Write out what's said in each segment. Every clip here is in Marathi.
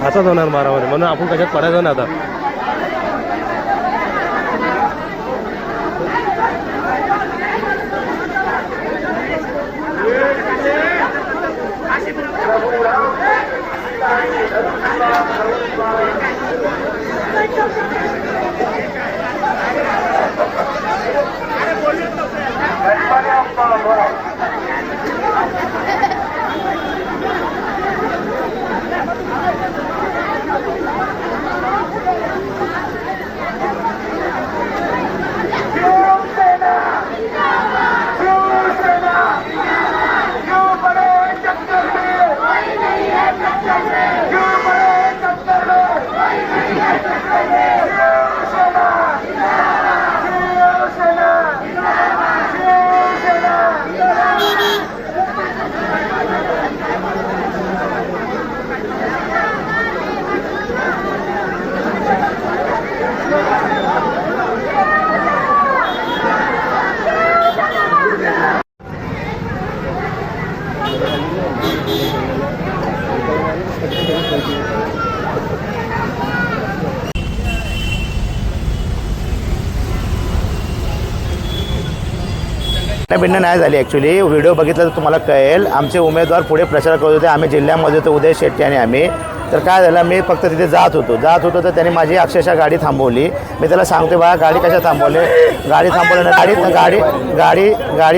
असाच होणार मारामारी, म्हणून आपण कशात पडायचं ना आता. भिन्न नाही झाली. ॲक्च्युली व्हिडिओ बघितला तर तुम्हाला कळेल. आमचे उमेदवार पुढे प्रचार करत होते, आम्ही जिल्ह्यामध्ये होतो, उदय शेट्टी आणि आम्ही. तर काय झालं, मी फक्त तिथे जात होतो तर त्यांनी माझी अक्षरशः गाडी थांबवली. मी त्याला सांगते बा गाडी कशा थांबवली, गाडी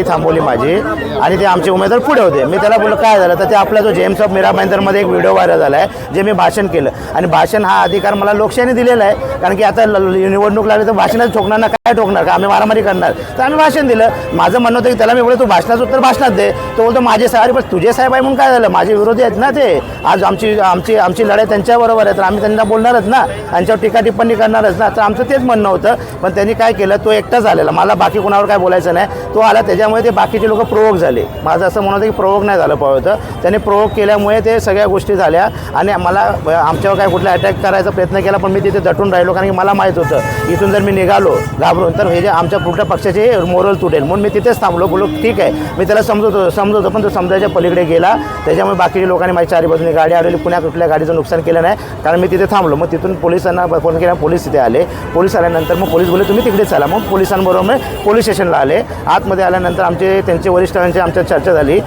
थांबवली माझी, आणि ते आमचे उमेदवार पुढे होते. मी त्याला बोललो काय झालं, तर ते आपला जो जेम्स ऑफ मीरा भाईंदरमध्ये एक व्हिडिओ व्हायरल झाला आहे, जे मी भाषण केलं. आणि भाषण हा अधिकार मला लोकशाहीने दिलेला आहे, कारण की आता निवडणूक लागली तर भाषणात ठोकणार ना, काय ठोकणार का, आम्ही मारामारी करणार. तर आम्ही भाषण दिलं. माझं म्हणणं होतं की त्याला मी बोलतो तू भाषणाचं उत्तर भाषणात दे. तो बोलतो माझे साहेब, पण तुझे साहेब आहे म्हणून काय झालं, माझे विरोधी आहेत ना ते. आज आमची लढाई त्यांच्याबरोबर आहे, तर आम्ही त्यांना बोलणारच ना, त्यांच्यावर टीका टिप्पणी करणारच ना. तर आमचं तेच म्हणणं होतं. पण त्यांनी काय केलं, तो एकटाच आलेला, मला बाकी कोणावर काय बोलायचं नाही. तो आला, त्याच्यामुळे ते बाकीचे लोक प्रोवोक झाले. माझं असं म्हणत होतं की प्रोवोक नाही झालं पाहिजे होतं. त्यांनी प्रोवोक केल्यामुळे ते सगळ्या गोष्टी झाल्या, आणि मला आमच्यावर काय कुठला अटॅक करायचा प्रयत्न केला, पण मी तिथे दटून राहिलो, कारण की मला माहीत होतं इथून जर मी निघालो घाबरून तर हे जे आमच्या पुढच्या पक्षाचे मोरल तुटेल. म्हणून मी तिथेच थांबलो. बोलो ठीक आहे, मी त्याला समजवतो, पण तो समजायच्या पलीकडे गेला. त्याच्यामुळे बाकीच्या लोकांनी माझी चारी बाजूने गाडी अडवली. पुण्या कुठल्या गाडी कोटीचं नुकसान केलं नाही, कारण मी तिथे थांबलो. मग तिथून पोलिसांना फोन केला, पोलीस तिथे आले. पोलीस आल्यानंतर मग पोलीस बोलले तुम्ही तिकडे चला. मग पोलिसांबरोबर मी पोलीस स्टेशनला आले. आतमध्ये आल्यानंतर त्यांचे वरिष्ठांची आमच्या चर्चा झाली.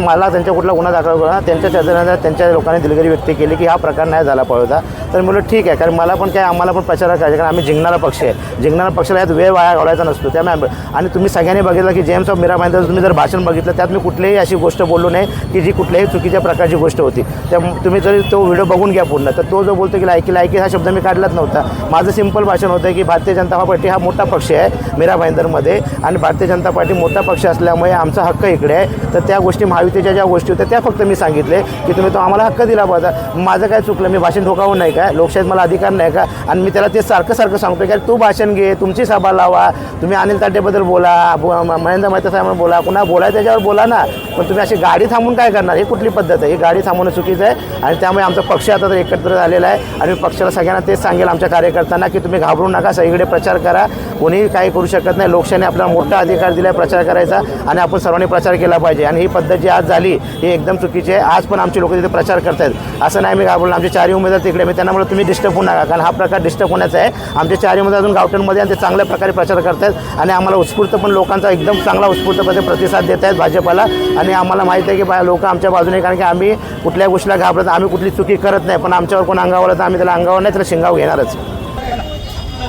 मला त्यांच्या कुठला गुन्हा दाखल करा. त्यांच्या चर्चेनंतर त्यांच्या लोकांनी दिलगिरी व्यक्त केली की हा प्रकार नाही झाला पाहिजे होता. तर म्हणलं ठीक आहे, कारण मला पण काय आम्हाला पण प्रचार करायचा, कारण आम्ही जिंकणारा पक्ष आहे. जिंकणारा पक्षाला यात वेळ वाया घालवायचा नसतो. त्यामुळे आणि तुम्ही सगळ्यांनी बघितलं की जेम्स ऑफ मीरा भाईंदर तुम्ही जर भाषण बघितलं त्यात मी कुठलीही अशी गोष्ट बोललो नाही की जी कुठल्याही चुकीच्या प्रकारची गोष्ट होती. त्या तुम्ही जरी तो व्हिडिओ बघून घ्या पूर्ण, तर तो जो बोलतो की लायकी हा शब्द मी काढलाच नव्हता. माझं सिंपल भाषण होतं की भारतीय जनता पार्टी हा मोठा पक्ष आहे मीरा भाईंदरमध्ये, आणि भारतीय जनता पार्टी मोठा पक्ष असल्यामुळे आमचा हक्क इकडे आहे. तर त्या गोष्टी महायुतीच्या ज्या गोष्टी होत्या त्या फक्त मी सांगितले की तुम्ही तो आम्हाला हक्क दिला पाहिजे. माझं काय चुकलं? मी भाषण ठोकावून नाही का? लोकशाहीत मला अधिकार नाही का? आणि मी त्याला ते सारखं सांगतो की तू भाषण घे, तुमची सभा लावा, तुम्ही अनिल ताटेबद्दल बोला, महेंद्र मेहता साहेबांना बोला, कुणा बोलायचं त्याच्यावर बोला ना. पण तुम्ही अशी गाडी थांबून काय करणार? ही कुठली पद्धत आहे? ही गाडी थांबवणं चुकीचं आहे. आणि त्यामुळे आमचा पक्ष आता तर एकत्र झालेला आहे. आणि पक्षाला सगळ्यांना तेच सांगेल आमच्या कार्यकर्त्यांना की तुम्ही घाबरू नका, सगळीकडे प्रचार करा. कोणीही काही करू शकत नाही. लोकशाहीने आपल्याला मोठा अधिकार दिला आहे प्रचार करायचा, आणि आपण सर्वांनी प्रचार केला पाहिजे. आणि ही पद्धत जी आज झाली ही एकदम चुकीची आहे. आज पण आमचे लोक तिथे प्रचार करत आहेत. असं नाही मी घाबरलो. आमचे 4 उमेदवार तिकडे, मी त्यांना म्हणलं तुम्ही डिस्टर्ब होऊ नका, कारण हा प्रकार डिस्टर्ब होण्याचा आहे. आमचे 4 उमेदवार अजून गावठणमध्ये आणि ते चांगल्या प्रकारे प्रचार करत आहेत. आणि आम्हाला उत्स्फूर्त पण लोकांचा एकदम चांगला उत्स्फूर्तपणे प्रतिसाद देत आहेत भाजपाला. आणि आम्हाला माहिती आहे की लोक आमच्या बाजूने, कारण की आम्ही कुठल्या गोष्टीला घाबरत, आम्ही कुठली चुकी करत नाही. पण आमच्यावर कोण अंगावर तर आम्ही त्याला अंगावर नाही, त्याला शिंगाव घेणारच.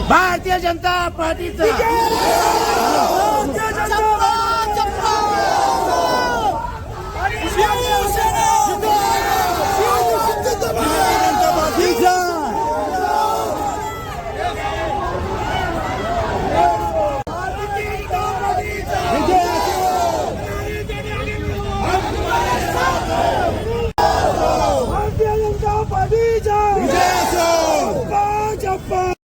भारतीय जनता पार्टीचा